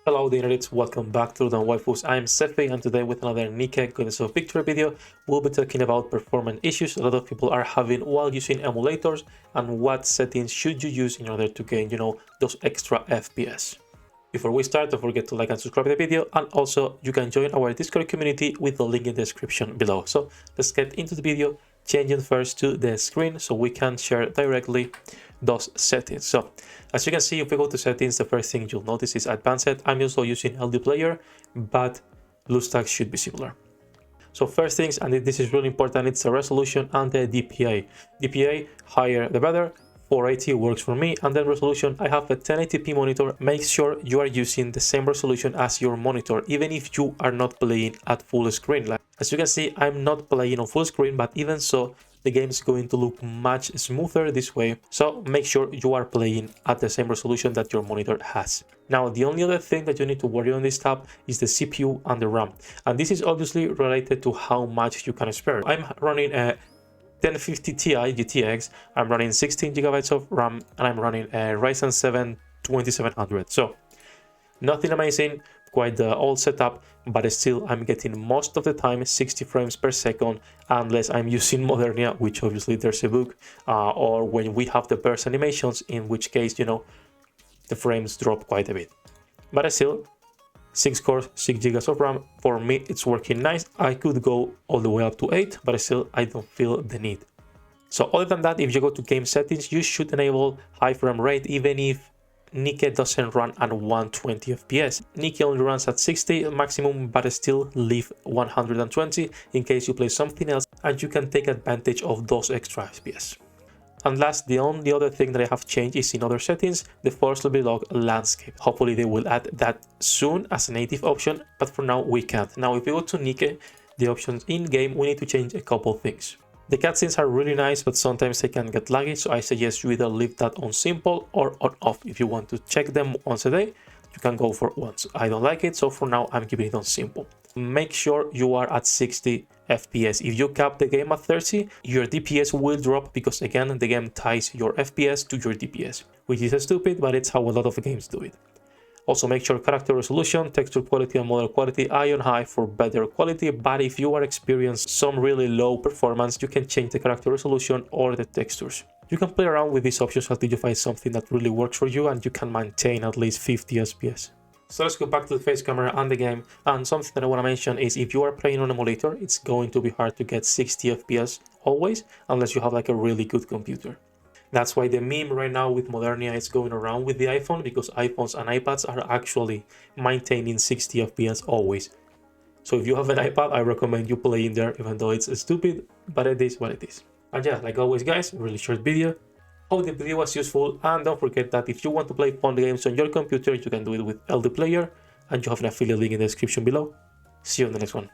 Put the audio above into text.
Hello degenerates, welcome back to the Waifus. I'm Sefi and today with another NIKKE Goddess of Victory video, we'll be talking about performance issues a lot of people are having while using emulators and what settings should you use in order to gain, those extra FPS. Before we start, don't forget to like and subscribe to the video, and also you can join our Discord community with the link in the description below. So let's get into the video, changing first to the screen so we can share directly those settings. So as you can see, if we go to settings, the first thing you'll notice is advanced. I'm also using LDPlayer, but BlueStacks should be similar. So first things, and this is really important, it's the resolution and the DPI. DPI, higher the better. 480 works for me. And then resolution, I have a 1080p monitor. Make sure you are using the same resolution as your monitor, even if you are not playing at full screen. Like, as you can see, I'm not playing on full screen, but even so, the game is going to look much smoother this way. So make sure you are playing at the same resolution that your monitor has. Now, the only other thing that you need to worry on this tab is the CPU and the RAM. And this is obviously related to how much you can spare. I'm running a 1050 Ti GTX, I'm running 16 GB of RAM, and I'm running a Ryzen 7 2700. So nothing amazing, quite the old setup, but still I'm getting most of the time 60 frames per second, unless I'm using Modernia, which obviously there's a bug, or when we have the burst animations, in which case, the frames drop quite a bit. But still, 6 cores, 6 GB of RAM, for me it's working nice. I could go all the way up to 8, but still I don't feel the need. So other than that, if you go to game settings, you should enable high frame rate even if NIKKE doesn't run at 120 FPS. NIKKE only runs at 60 maximum, but still leave 120 in case you play something else, and you can take advantage of those extra FPS. And last, the only other thing that I have changed is in other settings, the force log landscape. Hopefully they will add that soon as a native option, but for now we can't. Now if we go to NIKKE, the options in game, we need to change a couple things. The cutscenes are really nice, but sometimes they can get laggy, so I suggest you either leave that on simple or on off. If you want to check them once a day, you can go for once. I don't like it, so for now I'm keeping it on simple. Make sure you are at 60 FPS. If you cap the game at 30, your DPS will drop because again, the game ties your FPS to your DPS, which is stupid, but it's how a lot of games do it. Also make sure character resolution, texture quality and model quality are on high for better quality, but if you are experiencing some really low performance, you can change the character resolution or the textures. You can play around with these options until you find something that really works for you and you can maintain at least 50 FPS. So let's go back to the face camera and the game, and something that I want to mention is if you are playing on emulator, it's going to be hard to get 60 FPS always, unless you have like a really good computer. That's why the meme right now with Modernia is going around with the iPhone, because iPhones and iPads are actually maintaining 60 FPS always. So if you have an iPad, I recommend you play in there, even though it's stupid, but it is what it is. And yeah, like always guys, really short video. Hope the video was useful, and don't forget that if you want to play fun games on your computer, you can do it with LDPlayer, and you have an affiliate link in the description below. See you in the next one.